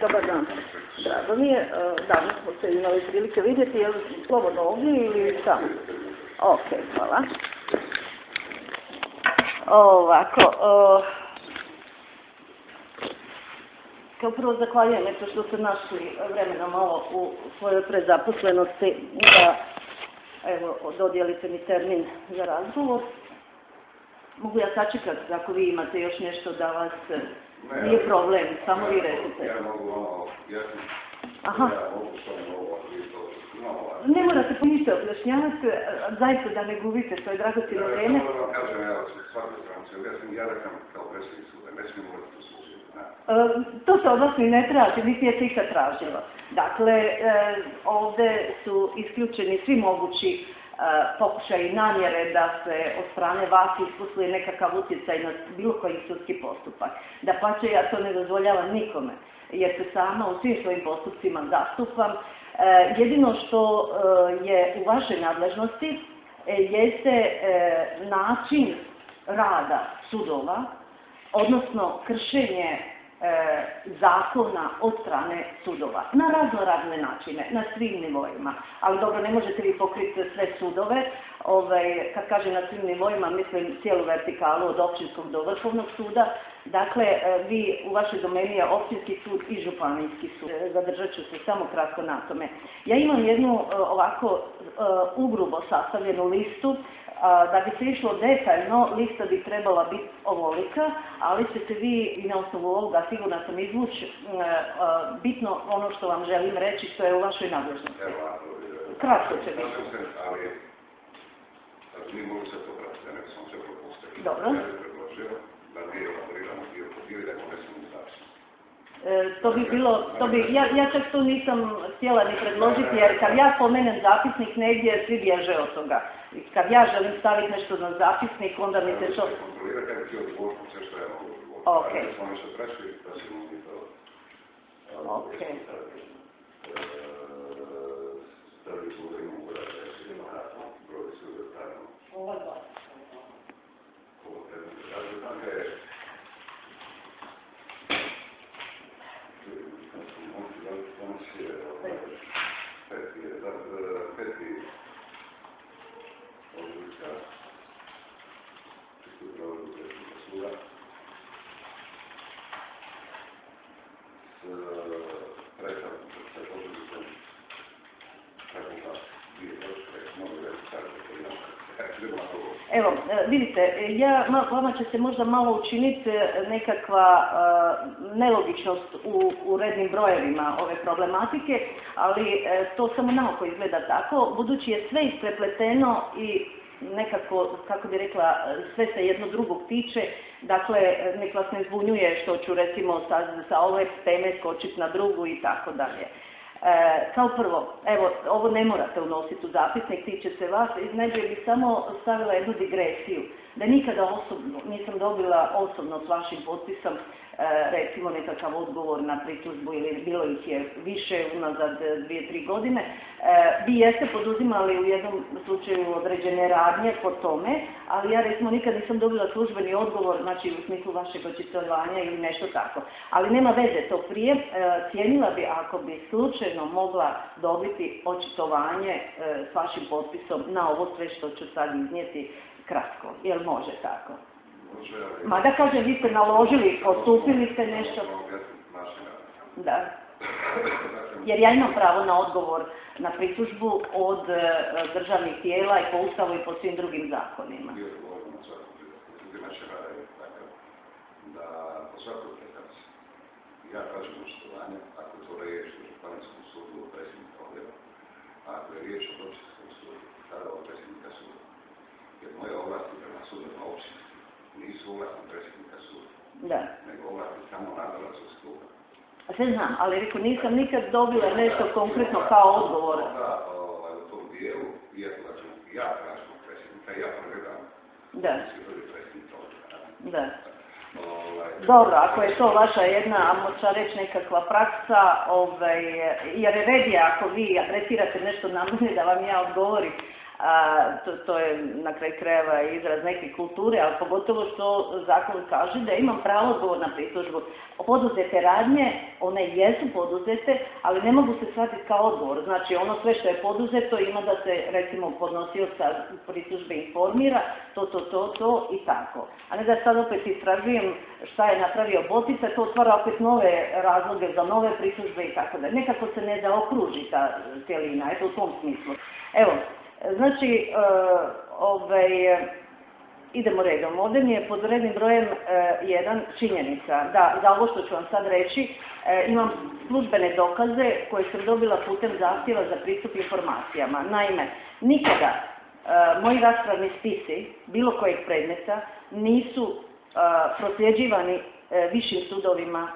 Dobar dan. Drago mi je, davno smo se imali prilike vidjeti, je li slobodno ovdje ili tamo? Ok, hvala. Ovako, kao prvo zahvaljujem eto što ste našli vremena malo u svojoj prezaposlenosti da evo, dodijelite mi termin za razgovor. Mogu ja sačekati ako vi imate još nešto da vas... Nije problem, samo vi recite. Ja mogu Ne morate po ništa objašnjavati, zaista da ne gubite svoje dragocjeno vrijeme. Ja vam kažem, evo, svakoj stranci objasnim, ja rekam kao predsjednik suda, ne smijem morati to služiti. To se od vas ni ne traži, niti je se ikad tražilo. Dakle, ovdje su isključeni svi mogući pokušaj i namjere da se od strane vas isposluje nekakav utjecaj na bilo koji sudski postupak. Dapače, ja to ne dozvoljavam nikome, jer se sama u svim svojim postupcima zastupam. Jedino što je u vašoj nadležnosti jeste način rada sudova, odnosno kršenje zakona od strane sudova, na razne načine, na svim nivoima. Ali dobro, ne možete vi pokriti sve sudove, kad kažem na svim nivoima, mislim cijelu vertikalu od općinskog do vrhovnog suda. Dakle, vi u vašoj domeni je općinski sud i županijski sud. Zadržat ću se samo kratko na tome. Ja imam jednu ovako ugrubo sastavljenu listu. Da bi se išlo detaljno, lista bi trebala biti ovolika, ali ćete vi i na osnovu ovoga sigurno sam izvući bitno ono što vam želim reći, što je u vašoj nadležnosti. Kratko će biti. Ali, mi mogu se to pratiti, ja nek sam sve propustio. Dobro. Ja bih predložio da mi elaboriramo dio po dio i da ponesemo zapisno. Ja čak to nisam htjela ni predložiti, jer kad ja spomenem zapisnik negdje, svi bježe od toga. Kad ja želim staviti nešto na zapisnik, onda mi se to... Kontrolira kada ti odgovorim sve što ja mogu odgovoriti. Ok. Da smo nešto prešli, da si mogu to... Ok. Stavili smo da imamo urade, da si ima ratno, broj se uvrstavimo. Ovo je da. Ovo je... Evo, vidite, vama će se možda malo učiniti nekakva nelogičnost u rednim brojevima ove problematike, ali to samo naoko izgleda tako, budući je sve isprepleteno i nekako, kako bi rekla, sve se jedno drugog tiče, dakle, nek vas ne zbunjuje što ću recimo sa ove teme skočiti na drugu i tako dalje. Kao prvo, evo, ovo ne morate unositi u zapisnik, tiče se vas, između bih samo stavila jednu digresiju, da nikada osobno, nisam dobila osobno s vašim potpisom, recimo nekakav odgovor na pritužbu ili bilo ih je više unazad 2-3 godine. Vi jeste poduzimali u jednom slučaju određene radnje po tome, ali ja recimo nikad nisam dobila službeni odgovor, znači u smislu vašeg očitovanja ili nešto tako. Ali nema veze to prije, cijenila bi ako bi slučajno mogla dobiti očitovanje s vašim potpisom na ovo sve što ću sad iznijeti kratko, jel može tako? Mada kažem, vi ste naložili, postupili ste nešto. Da. Jer ja imam pravo na odgovor na pritužbu od državnih tijela i po Ustavu i po svim drugim zakonima. Da po svakoj pretakci ja kažem očitovanje, ako je to riječ o županijskom sudu od predsjednika odjela, a ako je riječ o općinskom sudu, tada od predsjednika suda. Jer moje ovlasti prema sudovima općinske nisu ovlasti predsjednika suda, nego ovlasti samo nadzora suda. Sve znam, ali rekao, nisam nikad dobila nešto konkretno kao odgovor. Da, u tom dijelu, iako da ćemo ja tražimo predsjednika, ja pregledam. Da. Svi drugi predsjednika odjela. Da. Dobro, ako je to vaša jedna, možda reći nekakva praksa, jer je red je ako vi adresirate nešto na mene da vam ja odgovorim, to je na kraju krajeva izraz neke kulture, ali pogotovo što zakon kaže da imam pravo odgovor na pritužbu. Poduzete radnje, one jesu poduzete, ali ne mogu se shvatiti kao odgovor. Znači ono sve što je poduzeto ima da se recimo podnosioca pritužbe informira, to i tako. A ne da sad opet istražujem šta je napravio Botica, to otvara opet nove razloge za nove pritužbe i tako da. Nekako se ne zaokruži ta cjelina, eto u tom smislu. Evo, znači, idemo redom. Ovdje mi je pod rednim brojem 1 činjenica da za ovo što ću vam sad reći imam službene dokaze koje sam dobila putem zahtjeva za pristup informacijama. Naime, nikada moji raspravni spisi bilo kojeg predmeta nisu prosljeđivani višim sudovima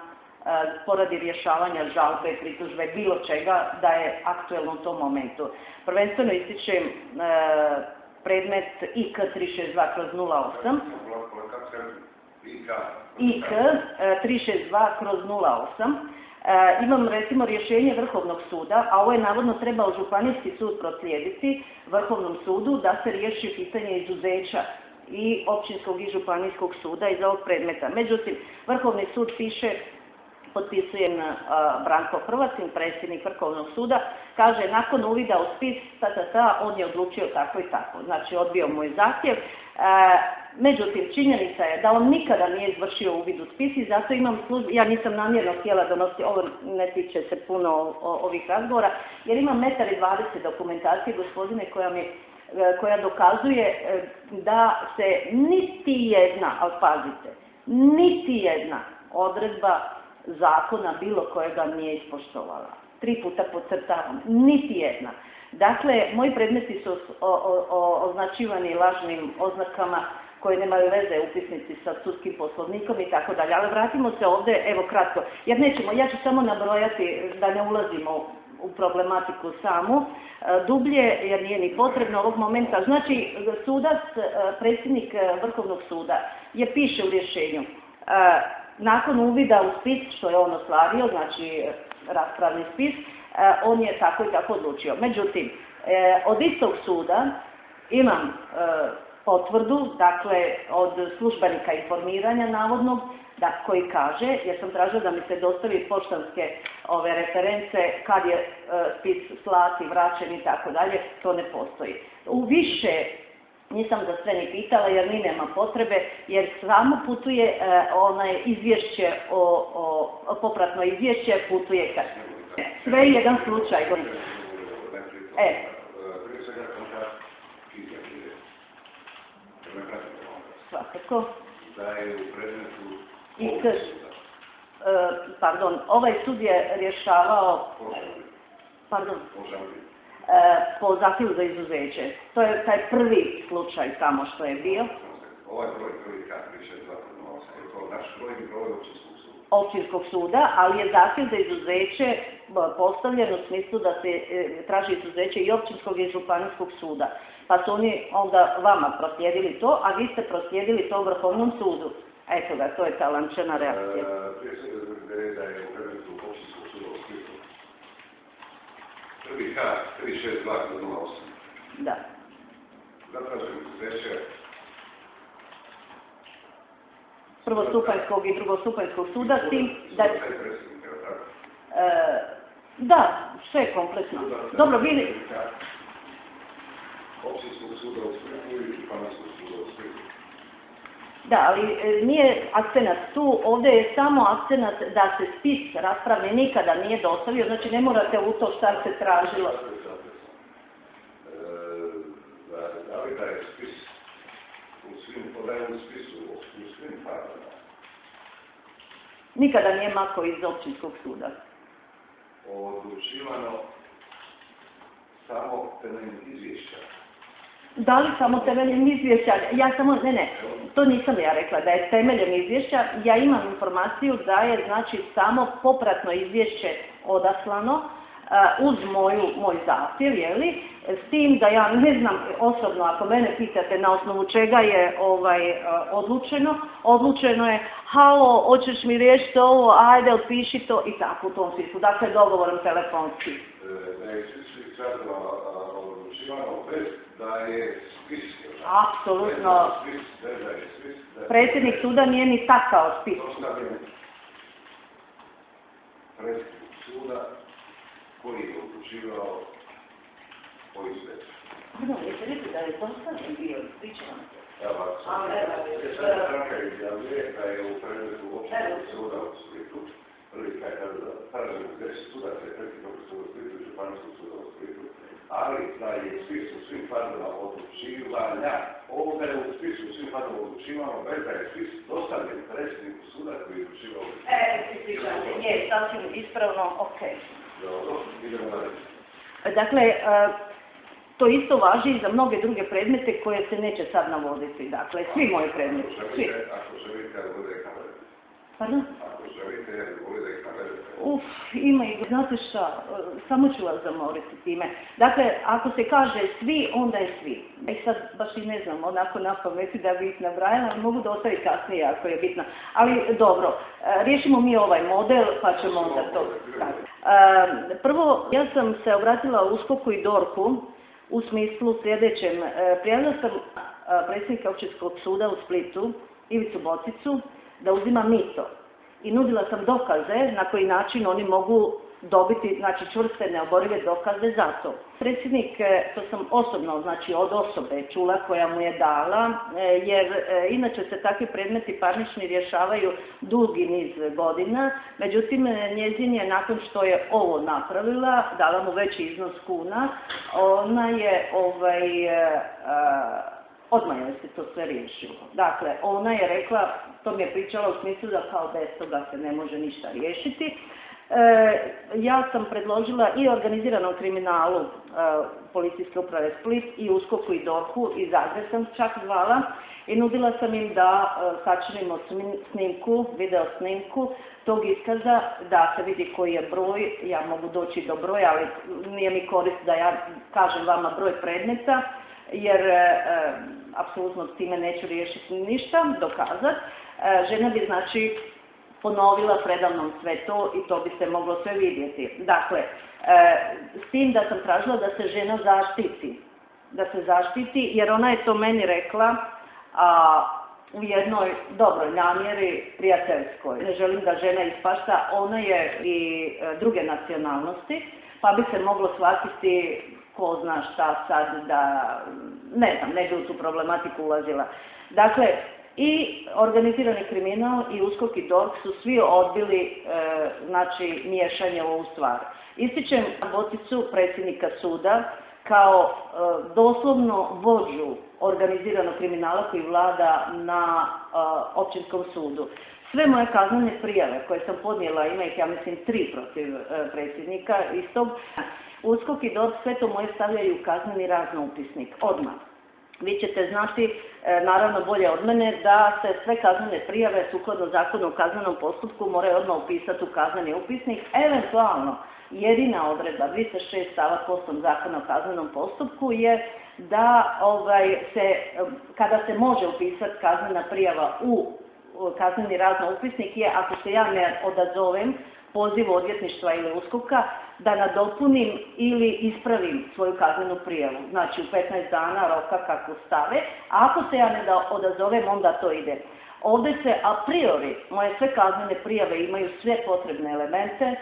poradi rješavanja žalbe, pritužbe, bilo čega da je aktuelno u tom momentu. Prvenstveno ističem predmet IK 362/08. IK 362/08. Imam recimo rješenje Vrhovnog suda, a ovo je navodno trebao Županijski sud proslijediti Vrhovnom sudu da se riješi pitanje izuzeća i Općinskog i Županijskog suda iz ovog predmeta. Međutim, Vrhovni sud piše, potpisujem Branko Hrvatin, predsjednik Vrhovnog suda, kaže nakon uvida u spis, on je odlučio tako i tako. Znači odbio moj zahtjev. Međutim, činjenica je da on nikada nije izvršio uvid u spis i zato imam službu, ja nisam namjerno htjela donositi, ovo ne tiče se puno ovih razgovora, jer imam 1,20 m dokumentacije, gospodine, koja dokazuje da se niti jedna, ali pazite, niti jedna odredba zakona bilo kojega nije ispoštovala. 3 puta podcrtavam, niti jedna. Dakle, moji predmeti su označivani lažnim oznakama koje nemaju veze upisnici sa sudskim poslovnikom i tako dalje. Ali vratimo se ovdje, evo kratko, jer nećemo, ja ću samo nabrojati da ne ulazimo u problematiku samu, dublje, jer nije ni potrebno ovog momenta. Znači, sudac, predsjednik Vrhovnog suda, piše u rješenju, nakon uvida u spis, što je on ostvario, znači raspravni spis, on je tako i tako odlučio. Međutim, od istog suda imam potvrdu, dakle, od službenika informiranja navodnog, koji kaže, jer sam tražila da mi se dostavi poštanske reference kad je spis slati, vraćen i tako dalje, to ne postoji. U više nisam za sve ni pitala jer ni nema potrebe, jer samo putuje izvješće, popratno izvješće putuje kad. Sve je jedan slučaj. Svakako. Da je u predmetu pardon, ovaj sud je rješavao po zahtjevu za izuzeće. To je taj prvi slučaj tamo što je bio. Ovaj broj prvi K362/08, je to naš broj i broj Općinskog suda? Općinskog suda, ali je zahtjev za izuzeće postavljen u smislu da se traži izuzeće i Općinskog i Županijskog suda. Pa su oni onda vama proslijedili to, a vi ste proslijedili to Vrhovnom sudu. Eto ga, to je ta lančana reakcija. Prije svega da je u predmetu Općinskog suda u Splitu. Prvi K362/08. Da. Zatražim izuzeće prvostupanjskog i drugostupanjskog suda, s tim da... Da, sve je kompletno. Dobro, vi... Općinskog suda u Splitu i Županijskog suda u Splitu. Da, ali nije akcenat tu, ovdje je samo akcenat da se spis raspravni nikada nije dostavio, znači ne morate u to šta se tražilo. Da li da je spis u spisu u svim fazama? Nikada nije mako iz Općinskog suda. Odlučivano samo temeljem izvješća. Da li samo temeljem izvješća? Ja samo, ne, to nisam ja rekla, da je temeljem izvješća. Ja imam informaciju da je, znači, samo popratno izvješće odaslano uz moj zahtjev, jeli? S tim da ja ne znam osobno, ako mene pitate na osnovu čega je odlučeno je, halo, hoćeš mi riješiti ovo, ajde, otpiši to i tako u tom smislu. Dakle, dogovorom telefonski. Da je svi sadržava odlučivanja odlučivano bez da je spis. Apsolutno. Predsjednik suda nije ni takao spis. Predsjednik suda koji je odlučivao o izveću. Pardon, jeste rekli da je dostavljen bio, ispričavam se. Evo, stranka izjavljuje da je u predmetu općinskog suda u Splitu, prvi kaj kada tražimo 10 sudaca i predsjednog suda u Splitu i županijskog suda u Splitu, ali da je spis u svim fazama odlučivanja, ovoga je u spisu u svim fazama odlučivano, bez da je spis dostavljen predsjedniku suda koji je odlučivao. Ispričavam se, je, sasvim ispravno, okej. Dobro, idemo dalje. Dakle, to isto važi i za mnoge druge predmete koje se neće sad navoditi. Dakle, svi moji predmeti, svi. Ako želite, bude kamere. Pardon? Ako želite, bude ih navedete. Ima i, znate šta, samo ću vas zamoriti time. Dakle, ako se kaže svi, onda je svi. I sad baš i ne znam, onako na pameti da bi ih nabrajala, ali mogu da ostavi kasnije ako je bitno. Ali dobro, riješimo mi ovaj model pa ćemo onda to. Prvo, ja sam se obratila USKOK-u i DORH-u u smislu sljedećem. Prijavila sam predsjednika Općinskog suda u Splitu, Ivicu Bocicu, da uzima mito. I nudila sam dokaze na koji način oni mogu dobiti, znači čvrste, neoborive dokaze za to. Predsjednik, to sam osobno, znači od osobe čula koja mu je dala, jer inače se takvi predmeti parnični rješavaju dugi niz godina, međutim njezin je nakon što je ovo napravila, dala mu veći iznos kuna, ona je odmah joj se to sve riješilo. Dakle, ona je rekla, to mi je pričala u smislu da kao bez toga se ne može ništa riješiti. Ja sam predložila i organiziranom kriminalu Policijske uprave Split i USKOK-u i DORH-u i Zagreb sam čak zvala i nudila sam im da sačinimo snimku, video snimku tog iskaza, da se vidi koji je broj, ja mogu doći do broja, ali nije mi korist da ja kažem vama broj predmeta, jer apsolutno s time neću riješiti ništa, dokazati. Žena bi znači ponovila predavnom sve to i to bi se moglo sve vidjeti. Dakle, s tim da sam tražila da se žena zaštiti, jer ona je to meni rekla u jednoj dobroj namjeri, prijateljskoj. Ne želim da žena ispašta, ona je i druge nacionalnosti, pa bi se moglo shvatiti ko zna šta sad da, ne znam, ne bi u tu problematiku ulazila. Dakle, i organizirani kriminal i USKOK i DORH su svi odbili znači miješanje u ovu stvar. Ističem Bocicu, predsjednika suda, kao doslovno vođu organiziranog kriminala koji vlada na općinskom sudu. Sve moje kaznene prijave koje sam podnijela, ima ih ja mislim 3 protiv predsjednika istog, USKOK i DORH sve to moje stavljaju u kazneni razno upisnik, odmah. Vi ćete znati, naravno bolje od mene, da se sve kaznene prijave sukladno zakonu o kaznenom postupku moraju odmah upisati u kazneni upisnik. Eventualno, jedina odredba 206 stavak 8 zakona o kaznenom postupku je da kada se može upisati kaznena prijava u kazneni razno upisnik je ako se ja ne odazovem pozivu odvjetništva ili USKOK-a da nadopunim ili ispravim svoju kaznenu prijavu. Znači u 15 dana roka kako stave, a ako se ja ne odazovem onda to ide. Ovdje se a priori moje sve kaznene prijave imaju sve potrebne elemente,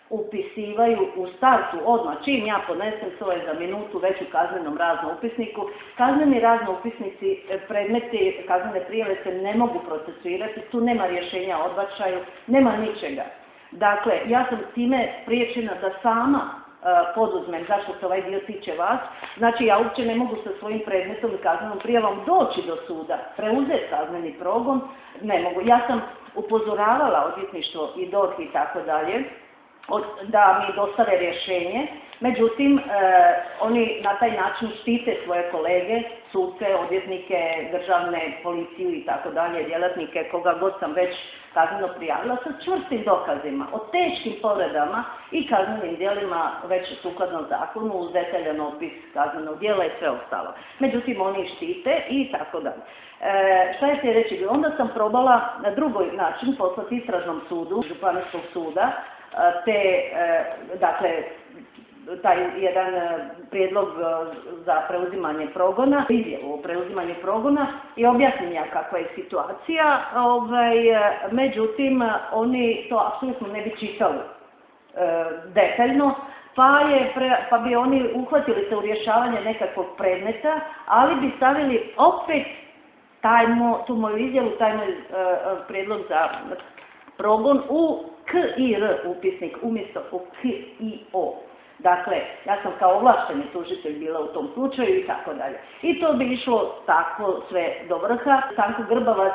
upisivaju u startu odmah, čim ja podnesem svoje za minutu već u kaznenom razno upisniku. Kazneni razno upisnici, predmeti kaznene prijave se ne mogu procesuirati, tu nema rješenja o odbačaju, nema ničega. Dakle, ja sam time spriječena da sama poduzmem, zašto se ovaj dio tiče vas, znači ja uopće ne mogu sa svojim predmetom i kaznenom prijavom doći do suda, preuzeti kazneni progon, ne mogu. Ja sam upozoravala odvjetništvo i DORH i tako dalje, da mi dostave rješenje, međutim, oni na taj način štite svoje kolege, suce, odvjetnike, državne, policiju i tako dalje, djelatnike, koga god sam već kazneno prijavila sa čvrstim dokazima, o teškim povredama i kaznenim djelima već sukladno zakonu uz detaljan opis kaznenog djela i sve ostalo. Međutim, oni štite i tako dalje. Šta je sljedeći? Onda sam probala na drugi način poslati istražnom sudu, županijskog suda, dakle, taj jedan prijedlog za preuzimanje progona, izjavu o preuzimanju progona i objasnim ja kakva je situacija, međutim oni to apsolutno ne bi čitali detaljno, pa bi oni uhvatili se u rješavanje nekakvog predmeta, ali bi stavili opet tu moju izjavu, taj moj prijedlog za progon u KIR upisnik umjesto u KIO. Dakle, ja sam kao ovlašteni tužitelj bila u tom slučaju i tako dalje. I to bi išlo tako sve do vrha. Stanko Grbavac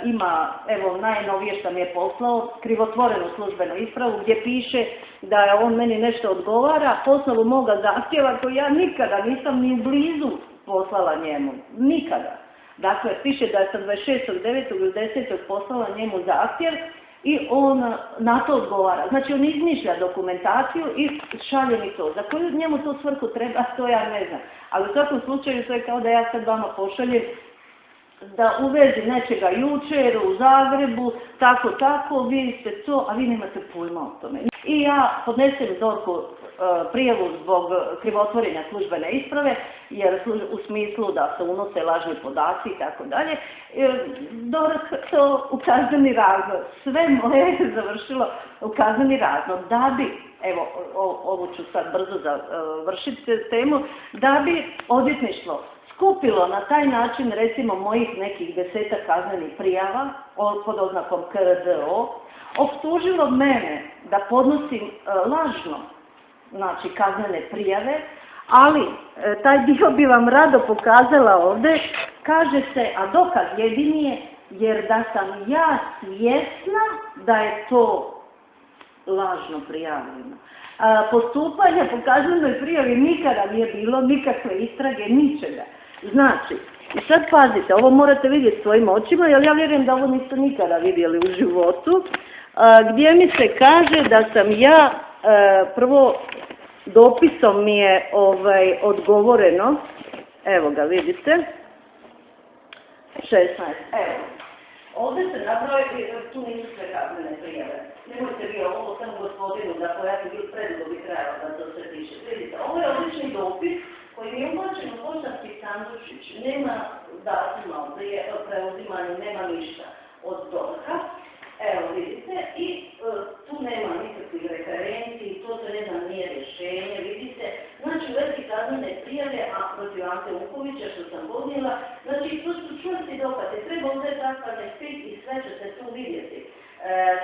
ima, evo najnovije što mi je poslao, krivotvorenu službenu ispravu gdje piše da on meni nešto odgovara po osnovu moga zahtjeva koji ja nikada nisam ni blizu poslala njemu. Nikada. Dakle, piše da sam 26.9. ili 10. poslala njemu zahtjev i on na to odgovara. Znači, on izmišlja dokumentaciju i šalje mi to. Za koju njemu to svrhu treba, to ja ne znam. Ali u svakom slučaju to je kao da ja sad vama pošaljem da u vezi nečega jučer u Zagrebu, tako, vi ste to, a vi nemate pojma o tome. I ja podnesem DORH-u prijavu zbog krivotvorenja službene isprave, jer u smislu da se unose lažni podaci i tako dalje. DORH to u kazneni razlog. Sve moje je završilo u kazneni razlog. Da bi, evo, ovo ću sad brzo završiti temu, da bi odvjetništvo skupilo na taj način, recimo, mojih nekih 10 kaznenih prijava pod oznakom KRDO, optužilo mene da podnosim lažno, znači, kaznene prijave, ali taj dio bi vam rado pokazala ovdje, kaže se, a dokaz jedini je, jer da sam ja svjesna da je to lažno prijavljeno. Postupanja po kaznenoj prijavi nikada nije bilo, nikakve istrage, ničega. Znači, i sad pazite, ovo morate vidjeti svojim očima, jer ja vjerujem da ovo niste nikada vidjeli u životu, gdje mi se kaže da sam ja, prvo dopisom mi je odgovoreno, evo ga vidite, 16, evo. Ovdje se nabroj, tu nisu sve kaznene prijave. Nemojte vi ovo samo gospodinu da pojasni predugo bi trajalo da to sve piše. Vidite, ovo je odlični dopis koji mi je uplaćen u poštanski sandučić. Nema datuma o preuzimanju, nema ništa od DORH-a. Evo vidite, i tu nema nikakvih referenciji, to se ne znam nije rješenje, vidite. Znači, u vezi kaznene prijave, a protiv Ante Vukovića što sam podnijela, znači, to su čvrsti dokazi, treba uzeti sastavni spis i sve će se tu vidjeti.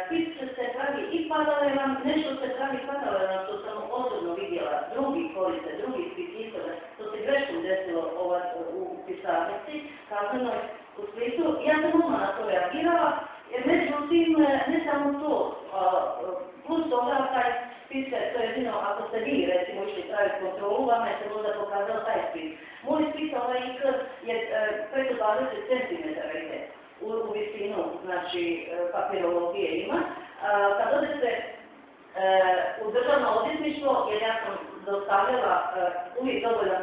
Spis se pravi i paralelan, nešto se pravi paralelno, što sam osobno vidjela, drugi koriste, drugi spis istoga, to se greškom desilo u pisarnici, kaznenoj u Splitu. Ja sam odmah na to reagirala, jer međutim, ne samo to, plus toga taj spis, to je jedino, ako ste vi recimo išli praviti kontrolu, vama je se možda pokazao taj spis. Moj spis, IK je preko 20 cm ide u visinu, znači papirologije ima. Kad odete u državno odvjetništvo, jer ja sam dostavljala uvijek dovoljan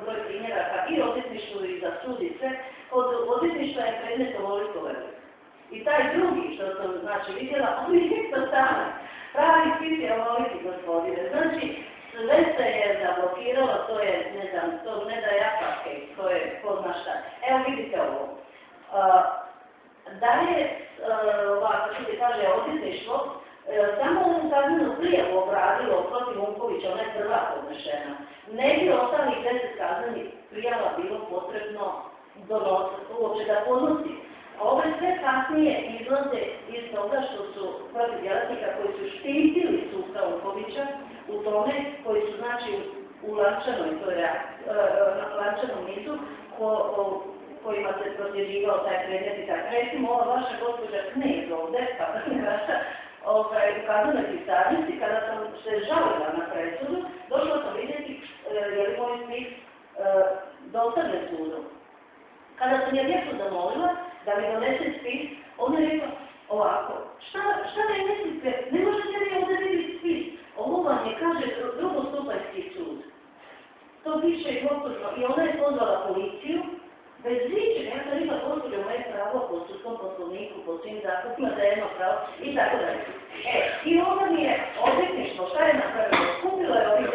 broj primjeraka i odvjetništvu i za sudice, kod odvjetništva je predmet ovoliko velik. I taj drugi što sam, znači, vidjela, on je isto tamo. Pravi spis je ovoliki, gospodine. Znači, sve se je zablokiralo, to je, ne znam, to ne da ja paket, to je ko zna šta. Evo vidite ovo. Dalje, ovako što se kaže odvjetništvo, samo ovom kaznenu prijavu obradilo protiv Vukovića, ona je prva podnešena. Ne bi ostalih 10 kaznenih prijava bilo potrebno uopće da podnosi. Ove sve kasnije izlaze iz toga što su protiv djelatnika koji su štitili sustav Vukovića u tome, koji su znači u lančanom nizu kojima se prosljeđivao taj predmet i tako. Recimo, ova vaša gospođa Knez ovdje, kako ne vaša, u kaznenoj pisarnici, kada sam se žalila na presudu, došla sam vidjeti je li moj spis dostavljen sudu. Kada sam je djecu zamolila da mi donese spis, ona je rekla ovako, šta ne mislite, ne možete li ovdje vidjeti spis, ovo vam je, kaže, drugostupanjski sud. To piše i gospođo, i ona je pozvala policiju, bez ničega, ja sam rekla gospođo, moje pravo po sudskom poslovniku, po svim zakonima da je jedno pravo i tako dalje. I onda mi je odvjetništvo, šta je napravilo? Skupilo je ovih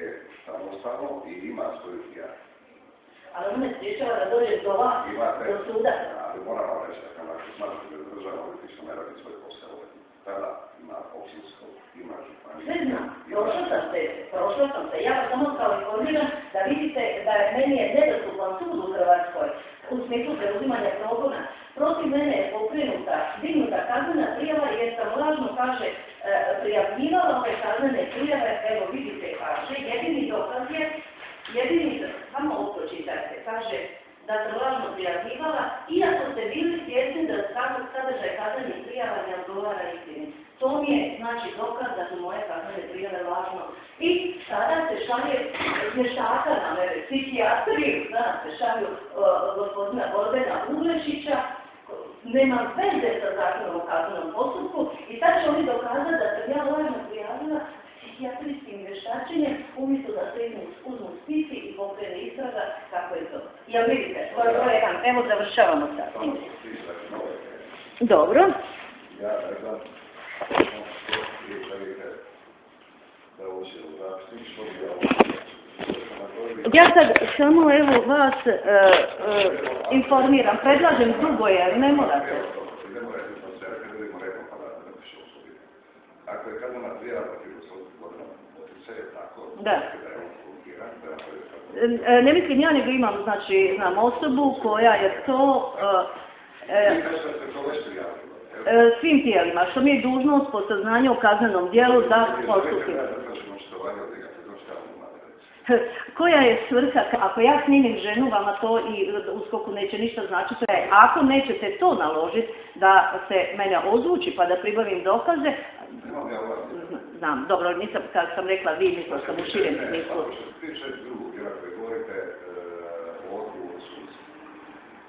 je samostalno i ima svoju hijerarhiju. Ali on ne sprječava da dođe do vas, do suda. Ali moram vam reći da kada smatrate da državno odvjetništvo ne radi svoj posao, tada ima općinsko, ima županiju. Sve znam, prošla sam se. Ja vas samo kao informiram da vidite da meni je nedostupan sud u Hrvatskoj u smislu preuzimanja progona. Protiv mene je dignuta kaznena prijava jer sam lažno, kaže, prijavljivala ove kaznene prijave. Evo vidite, kaže, jedini dokaz je, samo ovo pročitajte, kaže da sam lažno prijavljivala, iako ste bili svjesni da sadržaj kaznenih prijava ne odgovara istini. To mi je, znači, dokaz da su moje kaznene prijave lažno. I sada se šalje vještaka na mene, psihijatriju, se šalju gospodina Borbena Uglešića, nema veze sa zakonom o kaznenom postupku i sad će oni dokazati da sam ja lažno prijavila psihijatrijskim vještačenjem, umjesto da se uzmu spisi i pokrene istraga, kako je to. Jel vidite, to je broj jedan. Evo završavamo sad. Dobro. Ja ne znam, da uđe u zapisnik, što bi ja sad samo evo vas informiram, predlažem drugo je, ne morate. Ne morate sam se, kad vidimo rekao pa da napiše u sudi. Ako je kaznena prijava protiv godina potice, tako, da je on korumpiran, da je on ne mislim ja, nego imam, znači, znam osobu koja je to... svim tijelima, što mi je dužnost po saznanju o kaznenom djelu da postupimo. Koja je svrha, ako ja snimim ženu, vama to i USKOK-u neće ništa značiti, ako nećete to naložiti da se mene odvuči pa da pribavim dokaze, znam, dobro, nisam, kad sam rekla vi, mislila sam u širem smislu. Što se tiče drugog djela koji govorite o odgovoru suca,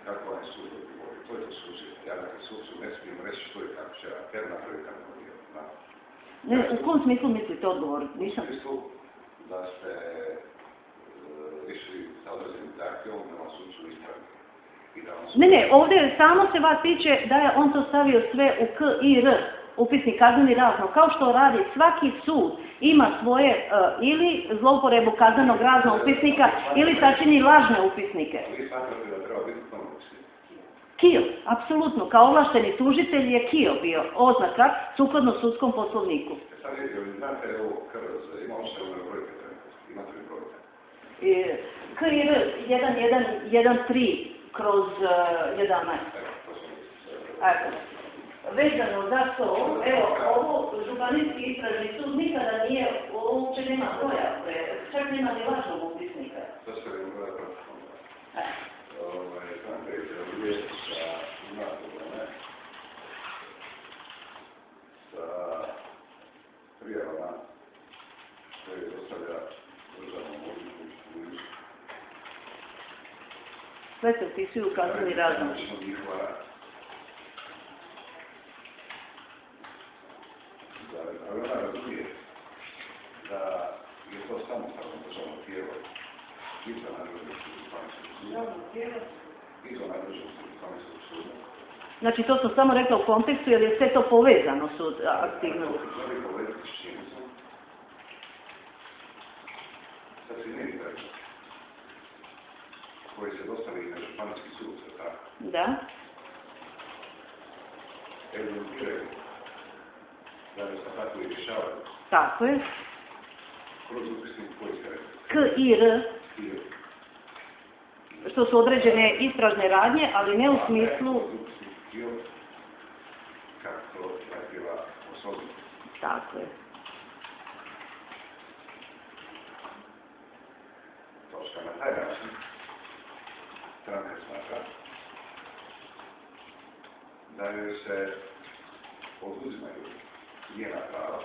kako je sud odgovori, to je to suđe. Ja dakle sucu ne smijem reći što je kako će napraviti kako je. Ne, u kom smislu mislite odgovor? Nisam. U smislu da ste išli sa određenim zahtjevom da vam sucu ispravi. Ne, ovdje samo se vas tiče da je on to stavio sve u K i R, upisnik kazneni razlog, kao što radi svaki sud, ima svoje ili zlouporebu kaznenog raznog upisnika ili sačini lažne upisnike. Vi smatrate da treba biti tamo upisnik? KIO, apsolutno, kao ovlašteni tužitelj je KIO bio oznaka sukladno sudskom poslovniku. Sad vidite, vi znate ovo KRZ, ima ošteljene brojke trenutno, imate li brojke? K i R 1113 kroz 11. Evo, vezano za to, evo, ovo županijski istražni sud nikada nije, uopće nema broja, čak nema ni lažnog upisnika. To se nema broja protiv. Znate, je sa nastavljene, sa prijavama koje dostavlja državnom odvjetništvu. Sve se upisuju u kazneni razlog. Ali ona razumije da je to samostalno državno tijelo izvan nadležnosti županijskog suda. Izvan nadležnosti županijskog suda. Znači to sam samo rekla u kontekstu jer je sve to povezano sud aktivno. Želi povezati s činjenicom. Sad si nije treća. Koji se dostavi na županijski sud, sve tako? Da. Evidentiraju. Da li se tako i rješavaju? Tako je. Kroz upisnik koji se rekli? K i R. Što su određene istražne radnje, ali ne u smislu... Kako to zahtjeva osobno. Tako je. Točka na taj način stranka smatra da joj se oduzimaju njena prava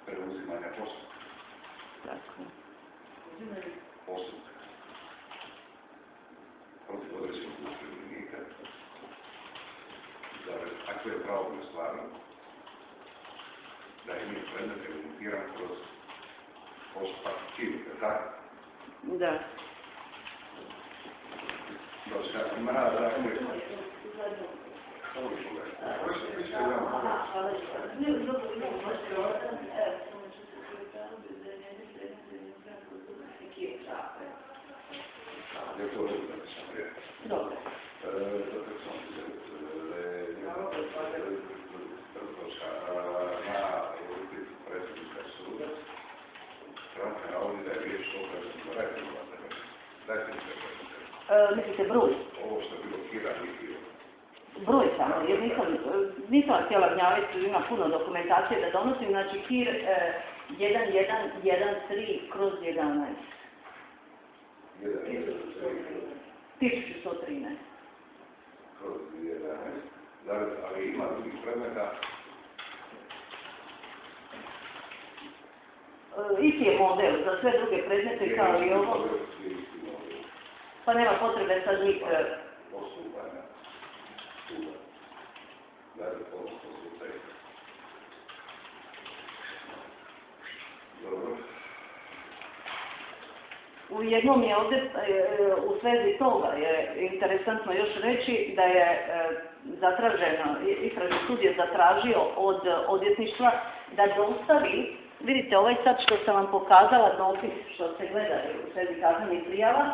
preuzimanja postupka. Tako. Postupka. Protiv određenog usljednika. Ako je pravo stvarno, da je njih predmet evidentiran kroz postupak KIO, tako? Da. Došla, ima da je... je to dobro da sam prije. Dobro. Zato sam točka na upitu predsjednika suda. Stranka navodi da je riječ o predsjedniku redovima. Dajte mi se predsjedniku. Mislite broj? Ovo što je bilo Kira i Kira. Broj samo, jer nisam htjela gnjaviti, ima puno dokumentacije da donosim, znači KIR 1113/11. 1113. Kroz 11. Ali ima drugih predmeta. Isti je model za sve druge predmete kao i ovo. Pa nema potrebe sad njih... Postupanja. Dakle, postupaj. Dobro. U jednom je ovdje, u svezi toga je interesantno još reći da je zatraženo, istražni sud je zatražio od odvjetništva da dostavi, vidite ovaj sad što sam vam pokazala, dopis što se gleda u svezi kaznenih prijava,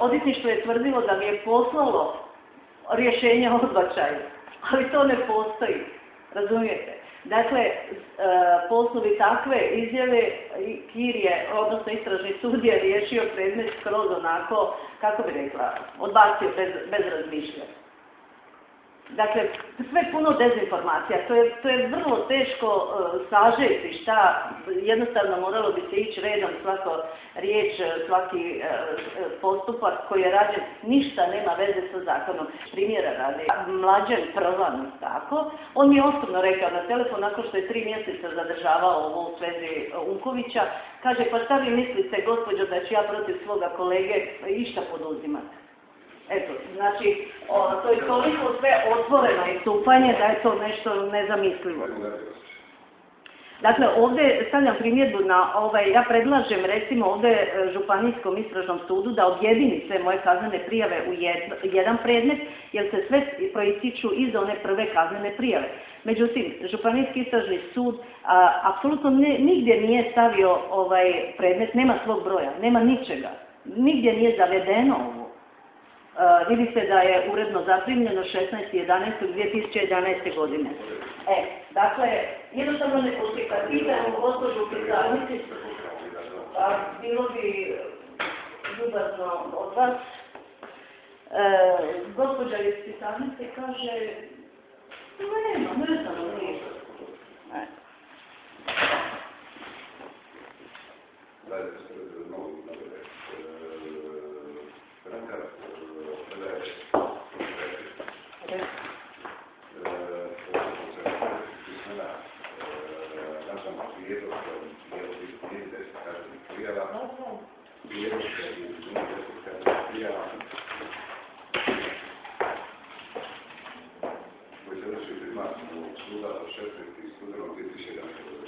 odvjetništvo je tvrdilo da mi je poslalo rješenje o odbačaju, ali to ne postoji, razumijete? Dakle, po osnovi takve izjave KIR je, odnosno istražni sud je riješio predmet skroz onako, kako bi rekla, odbacio bez razmišljanja. Dakle, sve puno dezinformacija, to je vrlo teško sažeti šta, jednostavno moralo bi se ići redom svako riječ, svaki postupak koji je rađen, ništa nema veze sa zakonom. Primjera radi, Mlađan Prvan, tako, on mi je osobno rekao na telefon, nakon što je 3 mjeseca zadržavao ovo u svezi Unkovića, kaže, pa šta vi mislite, gospođo, da ću ja protiv svoga kolege išta poduzimati? Eto, znači, to je toliko sve otvoreno istupanje da je to nešto nezamislivo. Dakle, ovdje stavljam primjedbu na ja predlažem recimo ovdje Županijskom istražnom sudu da objedini sve moje kaznene prijave u jedan predmet, jer se sve proističu iz one prve kaznene prijave. Međutim, Županijski istražni sud apsolutno nigdje nije stavio predmet, nema svog broja, nema ničega. Nigdje nije zavedeno ovo. Vidi se da je uredno zaprimljeno 16.11.2011. godine. Dakle, jednostavno ne postoji. Kad pitam gospođu u pisarnici, bilo bi ljubazno od vas. Gospođa iz pisarnice kaže, ne znam, nije. Koji se vrši primarnog suda od 16. studenog 2011.